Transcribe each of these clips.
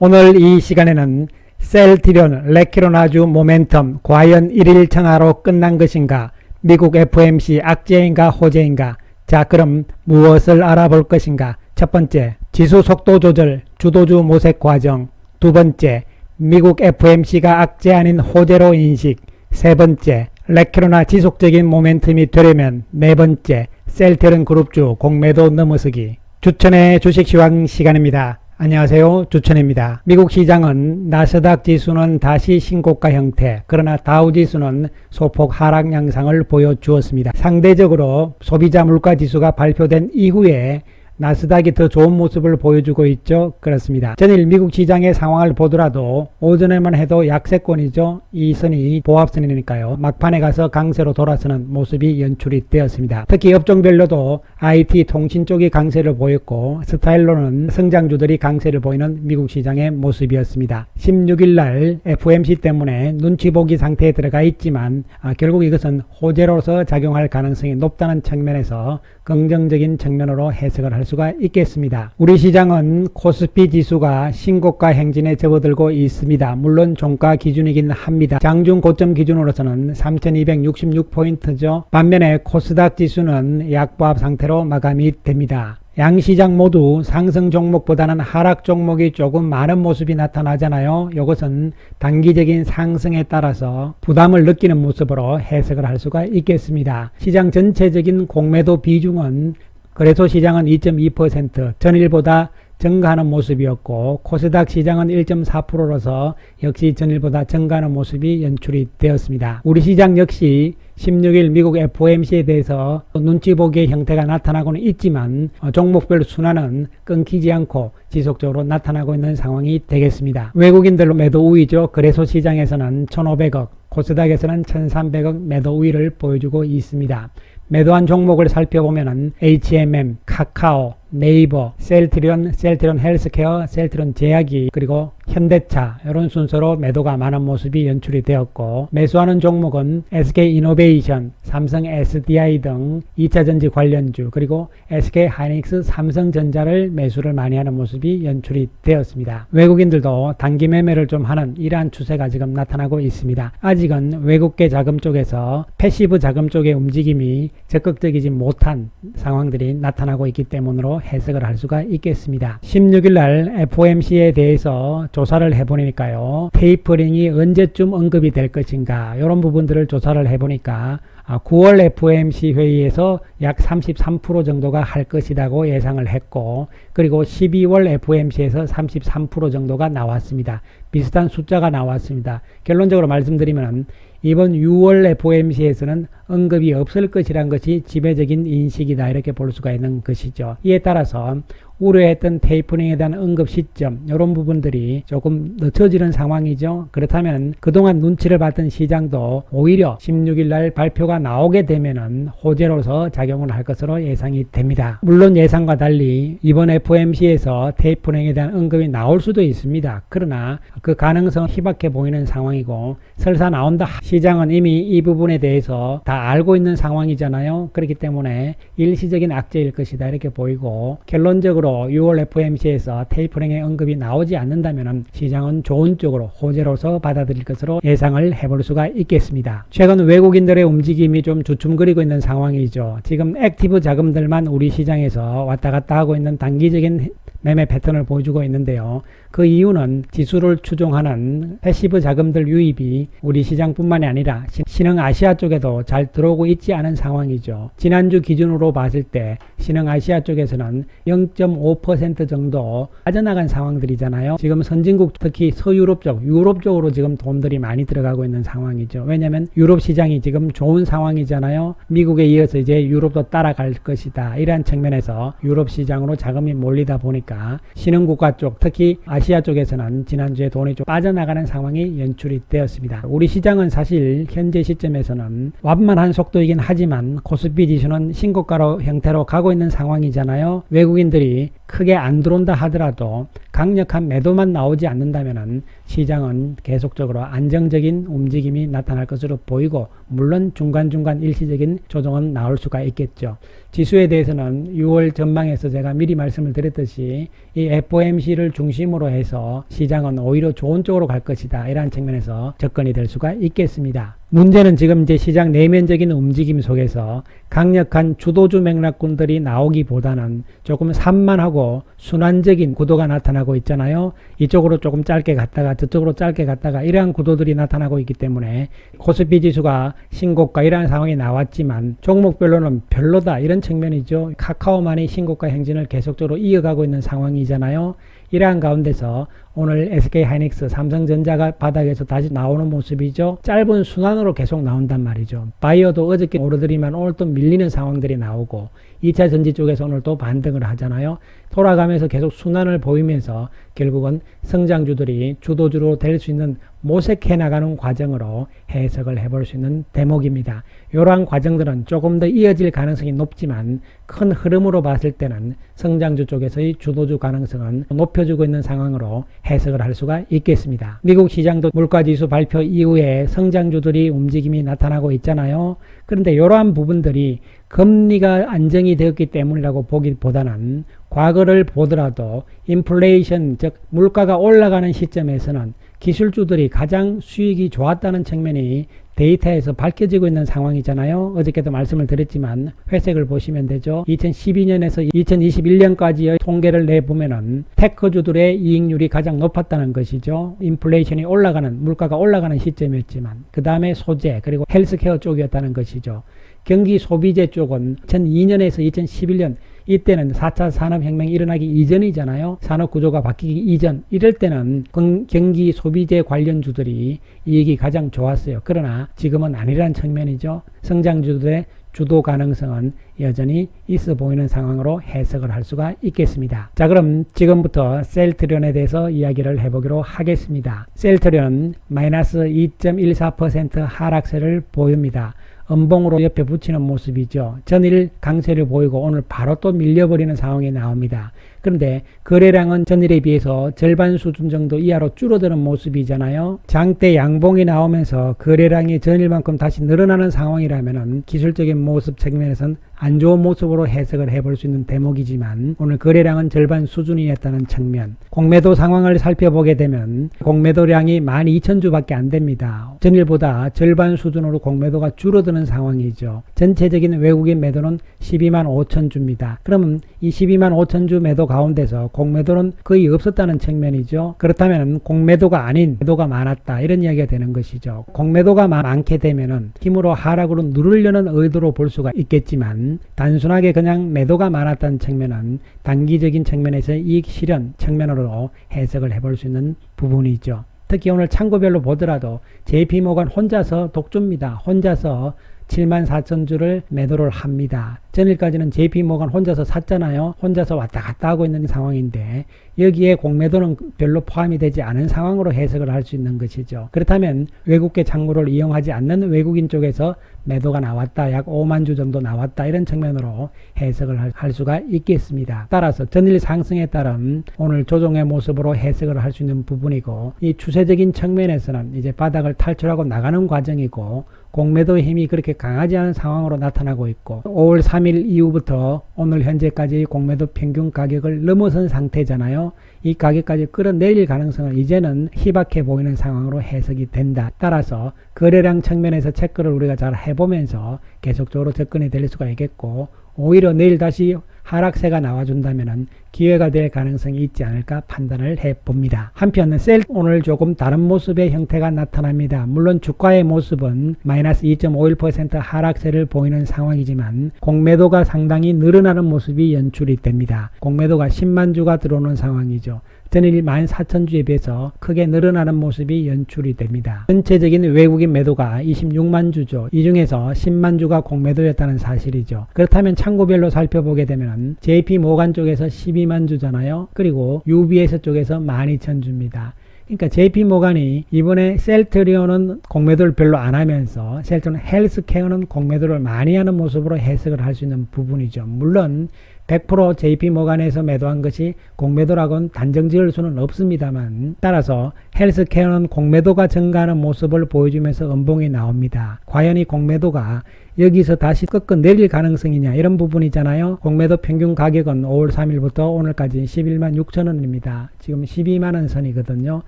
오늘 이 시간에는 셀트리온, 레키로나주 모멘텀 과연 1일 청하로 끝난 것인가? 미국 FOMC 악재인가 호재인가? 자, 그럼 무엇을 알아볼 것인가? 첫 번째, 지수 속도 조절, 주도주 모색 과정. 두 번째, 미국 FOMC가 악재 아닌 호재로 인식. 세 번째, 레키로나 지속적인 모멘텀이 되려면. 네 번째, 셀트리온 그룹주 공매도 넘어서기. 주천의 주식시황 시간입니다. 안녕하세요, 주천입니다. 미국 시장은 나스닥 지수는 다시 신고가 형태, 그러나 다우 지수는 소폭 하락 양상을 보여주었습니다. 상대적으로 소비자 물가 지수가 발표된 이후에 나스닥이 더 좋은 모습을 보여주고 있죠. 그렇습니다. 전일 미국 시장의 상황을 보더라도 오전에만 해도 약세권이죠. 이 선이 보합선이니까요. 막판에 가서 강세로 돌아서는 모습이 연출이 되었습니다. 특히 업종별로도 IT, 통신 쪽이 강세를 보였고 스타일로는 성장주들이 강세를 보이는 미국 시장의 모습이었습니다. 16일 날 FOMC 때문에 눈치 보기 상태에 들어가 있지만 결국 이것은 호재로서 작용할 가능성이 높다는 측면에서 긍정적인 측면으로 해석을 할 수가 있겠습니다. 우리 시장은 코스피 지수가 신고가 행진에 접어들고 있습니다. 물론 종가 기준이긴 합니다. 장중 고점 기준으로서는 3266포인트죠. 반면에 코스닥 지수는 약보합 상태로 마감이 됩니다. 양시장 모두 상승 종목보다는 하락 종목이 조금 많은 모습이 나타나잖아요. 이것은 단기적인 상승에 따라서 부담을 느끼는 모습으로 해석을 할 수가 있겠습니다. 시장 전체적인 공매도 비중은 거래소 시장은 2.2%, 전일보다 증가하는 모습이었고 코스닥 시장은 1.4%로서 역시 전일보다 증가하는 모습이 연출이 되었습니다. 우리 시장 역시 16일 미국 FOMC에 대해서 눈치 보기의 형태가 나타나고는 있지만 종목별 순환은 끊기지 않고 지속적으로 나타나고 있는 상황이 되겠습니다. 외국인들 매도 우위죠. 거래소 시장에서는 1,500억, 코스닥에서는 1,300억 매도 우위를 보여주고 있습니다. 매도한 종목을 살펴보면은 HMM, 카카오, 네이버, 셀트리온 헬스케어, 셀트리온 제약이 그리고 현대차 이런 순서로 매도가 많은 모습이 연출이 되었고 매수하는 종목은 SK이노베이션, 삼성 SDI 등 2차전지 관련주 그리고 SK하이닉스, 삼성전자를 매수를 많이 하는 모습이 연출이 되었습니다. 외국인들도 단기 매매를 좀 하는 이러한 추세가 지금 나타나고 있습니다. 아직은 외국계 자금 쪽에서 패시브 자금 쪽의 움직임이 적극적이지 못한 상황들이 나타나고 있기 때문으로 해석을 할 수가 있겠습니다. 16일 날 FOMC에 대해서 조사를 해보니까요. 테이퍼링이 언제쯤 언급이 될 것인가 이런 부분들을 조사를 해보니까 9월 FOMC 회의에서 약 33% 정도가 할 것이라고 예상을 했고 그리고 12월 FOMC에서 33% 정도가 나왔습니다. 비슷한 숫자가 나왔습니다. 결론적으로 말씀드리면 이번 6월 FOMC에서는 언급이 없을 것이란 것이 지배적인 인식이다 이렇게 볼 수가 있는 것이죠. 이에 따라서 우려했던 테이퍼링에 대한 언급 시점 이런 부분들이 조금 늦춰지는 상황이죠. 그렇다면 그동안 눈치를 봤던 시장도 오히려 16일 날 발표가 나오게 되면은 호재로서 작용을 할 것으로 예상이 됩니다. 물론 예상과 달리 이번 FOMC에서 테이퍼링에 대한 언급이 나올 수도 있습니다. 그러나 그 가능성은 희박해 보이는 상황이고 설사 나온다 시장은 이미 이 부분에 대해서 다 알고 있는 상황이잖아요. 그렇기 때문에 일시적인 악재일 것이다 이렇게 보이고 결론적으로 6월 FOMC에서 테이퍼링의 언급이 나오지 않는다면 시장은 좋은 쪽으로 호재로서 받아들일 것으로 예상을 해볼 수가 있겠습니다. 최근 외국인들의 움직임이 좀 주춤거리고 있는 상황이죠. 지금 액티브 자금들만 우리 시장에서 왔다 갔다 하고 있는 단기적인 매매 패턴을 보여주고 있는데요. 그 이유는 지수를 추종하는 패시브 자금들 유입이 우리 시장뿐만이 아니라 신흥 아시아 쪽에도 잘 들어오고 있지 않은 상황이죠. 지난주 기준으로 봤을 때 신흥 아시아 쪽에서는 0.5% 정도 빠져나간 상황들이잖아요. 지금 선진국 특히 서유럽 쪽, 유럽 쪽으로 지금 돈들이 많이 들어가고 있는 상황이죠. 왜냐하면 유럽 시장이 지금 좋은 상황이잖아요. 미국에 이어서 이제 유럽도 따라갈 것이다. 이러한 측면에서 유럽 시장으로 자금이 몰리다 보니까 신흥국가 쪽 특히 아시아 쪽에서는 지난주에 돈이 좀 빠져나가는 상황이 연출이 되었습니다. 우리 시장은 사실 현재 시점에서는 완만한 속도이긴 하지만 코스피 지수는 신고가로 형태로 가고 있는 상황이잖아요. 외국인들이 크게 안 들어온다 하더라도 강력한 매도만 나오지 않는다면 시장은 계속적으로 안정적인 움직임이 나타날 것으로 보이고, 물론 중간중간 일시적인 조정은 나올 수가 있겠죠. 지수에 대해서는 6월 전망에서 제가 미리 말씀을 드렸듯이 이 FOMC를 중심으로 해서 시장은 오히려 좋은 쪽으로 갈 것이다, 이러한 측면에서 접근이 될 수가 있겠습니다. 문제는 지금 이제 시장 내면적인 움직임 속에서 강력한 주도주 맥락군들이 나오기보다는 조금 산만하고 순환적인 구도가 나타나고 있잖아요. 이쪽으로 조금 짧게 갔다가 저쪽으로 짧게 갔다가 이러한 구도들이 나타나고 있기 때문에 코스피 지수가 신고가 이러한 상황이 나왔지만 종목별로는 별로다, 이런 측면이죠. 카카오만이 신고가 행진을 계속적으로 이어가고 있는 상황이잖아요. 이러한 가운데서 오늘 SK하이닉스, 삼성전자가 바닥에서 다시 나오는 모습이죠. 짧은 순환으로 계속 나온단 말이죠. 바이오도 어저께 오르더니만 오늘 또 밀리는 상황들이 나오고, 2차 전지 쪽에서 오늘 또 반등을 하잖아요. 돌아가면서 계속 순환을 보이면서 결국은 성장주들이 주도주로 될 수 있는 모색해 나가는 과정으로 해석을 해볼 수 있는 대목입니다. 이러한 과정들은 조금 더 이어질 가능성이 높지만 큰 흐름으로 봤을 때는 성장주 쪽에서의 주도주 가능성은 높여주고 있는 상황으로 해석을 할 수가 있겠습니다. 미국 시장도 물가지수 발표 이후에 성장주들이 움직임이 나타나고 있잖아요. 그런데 이러한 부분들이 금리가 안정이 되었기 때문이라고 보기보다는 과거를 보더라도 인플레이션, 즉 물가가 올라가는 시점에서는 기술주들이 가장 수익이 좋았다는 측면이 데이터에서 밝혀지고 있는 상황이잖아요. 어저께도 말씀을 드렸지만 회색을 보시면 되죠. 2012년에서 2021년까지의 통계를 내보면은 테크주들의 이익률이 가장 높았다는 것이죠. 인플레이션이 올라가는, 물가가 올라가는 시점이었지만 그 다음에 소재, 그리고 헬스케어 쪽이었다는 것이죠. 경기 소비재 쪽은 2002년에서 2011년, 이때는 4차 산업혁명이 일어나기 이전이잖아요. 산업구조가 바뀌기 이전, 이럴 때는 경기 소비재 관련주들이 이익이 가장 좋았어요. 그러나 지금은 아니란 측면이죠. 성장주들의 주도 가능성은 여전히 있어 보이는 상황으로 해석을 할 수가 있겠습니다. 자, 그럼 지금부터 셀트리온에 대해서 이야기를 해보기로 하겠습니다. 셀트리온 마이너스 2.14% 하락세를 보입니다. 음봉으로 옆에 붙이는 모습이죠. 전일 강세를 보이고 오늘 바로 또 밀려버리는 상황이 나옵니다. 그런데 거래량은 전일에 비해서 절반 수준 정도 이하로 줄어드는 모습이잖아요. 장대 양봉이 나오면서 거래량이 전일만큼 다시 늘어나는 상황이라면 기술적인 모습 측면에서는 안 좋은 모습으로 해석을 해볼 수 있는 대목이지만 오늘 거래량은 절반 수준이었다는 측면, 공매도 상황을 살펴보게 되면 공매도량이 12,000주밖에 안 됩니다. 전일보다 절반 수준으로 공매도가 줄어드는 상황이죠. 전체적인 외국인 매도는 12만 5천 주입니다. 그러면 이 12만 5천 주 매도 가운데서 공매도는 거의 없었다는 측면이죠. 그렇다면 공매도가 아닌 매도가 많았다, 이런 이야기가 되는 것이죠. 공매도가 많게 되면은 힘으로 하락으로 누르려는 의도로 볼 수가 있겠지만 단순하게 그냥 매도가 많았다는 측면은 단기적인 측면에서 이익 실현 측면으로 해석을 해볼 수 있는 부분이죠. 특히 오늘 창구별로 보더라도 JP모건 혼자서 독주입니다. 혼자서 74,000주를 매도를 합니다. 전일까지는 JP모건 혼자서 샀잖아요. 혼자서 왔다 갔다 하고 있는 상황인데 여기에 공매도는 별로 포함이 되지 않은 상황으로 해석을 할 수 있는 것이죠. 그렇다면 외국계 창구를 이용하지 않는 외국인 쪽에서 매도가 나왔다, 약 5만 주 정도 나왔다, 이런 측면으로 해석을 할 수가 있겠습니다. 따라서 전일 상승에 따른 오늘 조정의 모습으로 해석을 할 수 있는 부분이고, 이 추세적인 측면에서는 이제 바닥을 탈출하고 나가는 과정이고 공매도의 힘이 그렇게 강하지 않은 상황으로 나타나고 있고 5월 3일 이후부터 오늘 현재까지 공매도 평균 가격을 넘어선 상태잖아요. 이 가격까지 끌어내릴 가능성은 이제는 희박해 보이는 상황으로 해석이 된다. 따라서 거래량 측면에서 체크를 우리가 잘 해보면서 계속적으로 접근이 될 수가 있겠고, 오히려 내일 다시 하락세가 나와준다면 기회가 될 가능성이 있지 않을까 판단을 해봅니다. 한편 셀 오늘 조금 다른 모습의 형태가 나타납니다. 물론 주가의 모습은 마이너스 2.51% 하락세를 보이는 상황이지만 공매도가 상당히 늘어나는 모습이 연출이 됩니다. 공매도가 10만 주가 들어오는 상황이죠. 전일 14,000주에 비해서 크게 늘어나는 모습이 연출이 됩니다. 전체적인 외국인 매도가 26만 주죠. 이 중에서 10만 주가 공매도였다는 사실이죠. 그렇다면 창구별로 살펴보게 되면 JP모건 쪽에서 12만 주잖아요. 그리고 UBS 쪽에서 12,000주입니다. 그러니까 JP모건이 이번에 셀트리온은 공매도를 별로 안 하면서 셀트리온 헬스케어는 공매도를 많이 하는 모습으로 해석을 할 수 있는 부분이죠. 물론 100% JP모간에서 매도한 것이 공매도라고는 단정 지을 수는 없습니다만, 따라서 헬스케어는 공매도가 증가하는 모습을 보여주면서 음봉이 나옵니다. 과연 이 공매도가 여기서 다시 꺾어 내릴 가능성이냐, 이런 부분이잖아요. 공매도 평균 가격은 5월 3일부터 오늘까지 11만 6천 원입니다. 지금 12만 원 선이거든요.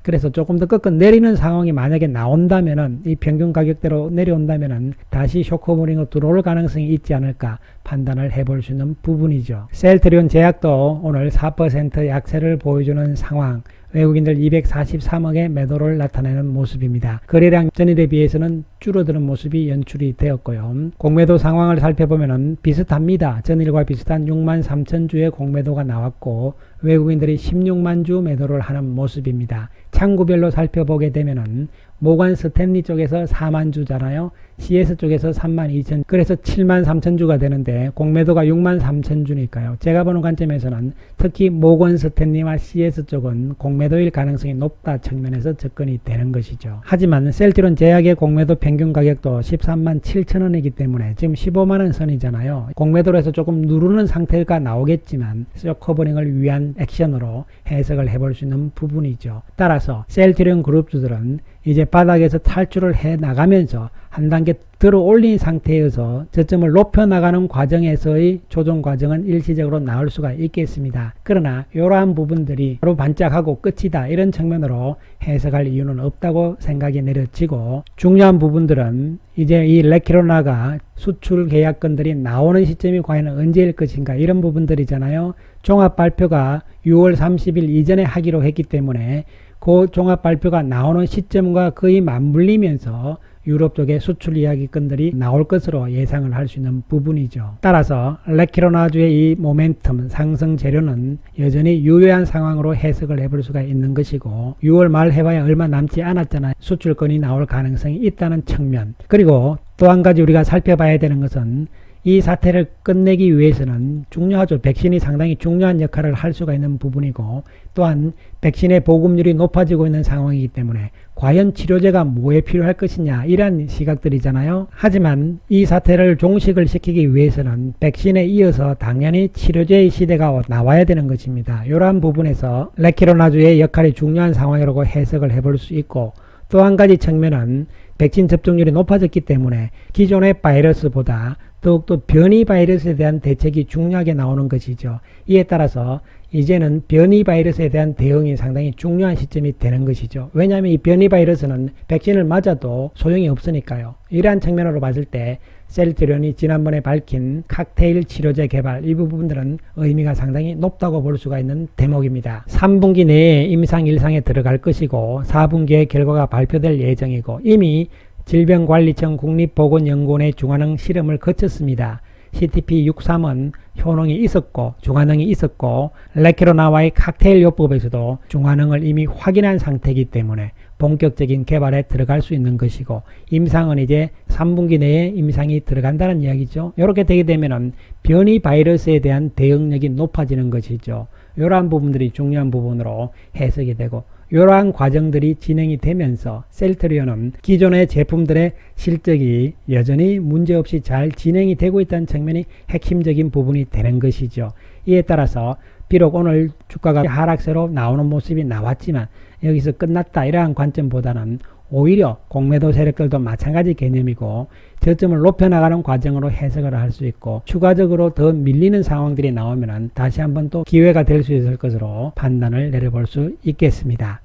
그래서 조금 더 꺾어 내리는 상황이 만약에 나온다면은, 이 평균 가격대로 내려온다면은 다시 쇼크버링으로 들어올 가능성이 있지 않을까 판단을 해볼 수 있는 부분이죠. 셀트리온 제약도 오늘 4% 약세를 보여주는 상황, 외국인들 243억의 매도를 나타내는 모습입니다. 거래량 전일에 비해서는 줄어드는 모습이 연출이 되었고요. 공매도 상황을 살펴보면 비슷합니다. 전일과 비슷한 6만 3천 주의 공매도가 나왔고, 외국인들이 16만 주 매도를 하는 모습입니다. 창구별로 살펴보게 되면은 모건 스탠리 쪽에서 4만 주잖아요. CS 쪽에서 3만 2천, 그래서 7만 3천 주가 되는데 공매도가 6만 3천 주니까요. 제가 보는 관점에서는 특히 모건 스탠리와 CS 쪽은 공매도일 가능성이 높다 측면에서 접근이 되는 것이죠. 하지만 셀트리온 제약의 공매도 평균 가격도 13만 7천 원이기 때문에 지금 15만 원 선이잖아요. 공매도로 해서 조금 누르는 상태가 나오겠지만 쇼커버링을 위한 액션으로 해석을 해볼 수 있는 부분이죠. 따라서 셀트리온 그룹주들은 이제 바닥에서 탈출을 해 나가면서 한 단계 들어 올린 상태에서 저점을 높여 나가는 과정에서의 조정 과정은 일시적으로 나올 수가 있겠습니다. 그러나 이러한 부분들이 바로 반짝하고 끝이다, 이런 측면으로 해석할 이유는 없다고 생각이 내려지고, 중요한 부분들은 이제 이 레키로나가 수출 계약건들이 나오는 시점이 과연 언제일 것인가, 이런 부분들이잖아요. 종합 발표가 6월 30일 이전에 하기로 했기 때문에 그 종합 발표가 나오는 시점과 거의 맞물리면서 유럽 쪽의 수출 이야기건들이 나올 것으로 예상을 할 수 있는 부분이죠. 따라서 레키로나주의 이 모멘텀 상승 재료는 여전히 유효한 상황으로 해석을 해볼 수가 있는 것이고, 6월 말 해봐야 얼마 남지 않았잖아요. 수출건이 나올 가능성이 있다는 측면, 그리고 또 한 가지 우리가 살펴봐야 되는 것은 이 사태를 끝내기 위해서는 중요하죠. 백신이 상당히 중요한 역할을 할 수가 있는 부분이고, 또한 백신의 보급률이 높아지고 있는 상황이기 때문에 과연 치료제가 뭐에 필요할 것이냐, 이런 시각들이잖아요. 하지만 이 사태를 종식을 시키기 위해서는 백신에 이어서 당연히 치료제의 시대가 나와야 되는 것입니다. 이러한 부분에서 레키로나주의 역할이 중요한 상황이라고 해석을 해볼 수 있고, 또 한 가지 측면은 백신 접종률이 높아졌기 때문에 기존의 바이러스보다 더욱더 변이 바이러스에 대한 대책이 중요하게 나오는 것이죠. 이에 따라서 이제는 변이 바이러스에 대한 대응이 상당히 중요한 시점이 되는 것이죠. 왜냐하면 이 변이 바이러스는 백신을 맞아도 소용이 없으니까요. 이러한 측면으로 봤을 때 셀트리온이 지난번에 밝힌 칵테일 치료제 개발, 이 부분들은 의미가 상당히 높다고 볼 수가 있는 대목입니다. 3분기 내에 임상 1상에 들어갈 것이고 4분기에 결과가 발표될 예정이고, 이미 질병관리청 국립보건연구원의 중화능 실험을 거쳤습니다. CTP63은 효능이 있었고 중화능이 있었고, 레키로나와의 칵테일 요법에서도 중화능을 이미 확인한 상태이기 때문에 본격적인 개발에 들어갈 수 있는 것이고, 임상은 이제 3분기 내에 임상이 들어간다는 이야기죠. 이렇게 되게 되면은 변이 바이러스에 대한 대응력이 높아지는 것이죠. 이러한 부분들이 중요한 부분으로 해석이 되고, 이러한 과정들이 진행이 되면서 셀트리온은 기존의 제품들의 실적이 여전히 문제없이 잘 진행이 되고 있다는 측면이 핵심적인 부분이 되는 것이죠. 이에 따라서 비록 오늘 주가가 하락세로 나오는 모습이 나왔지만 여기서 끝났다, 이러한 관점보다는 오히려 공매도 세력들도 마찬가지 개념이고 저점을 높여나가는 과정으로 해석을 할 수 있고, 추가적으로 더 밀리는 상황들이 나오면 다시 한번 또 기회가 될 수 있을 것으로 판단을 내려볼 수 있겠습니다.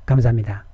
감사합니다.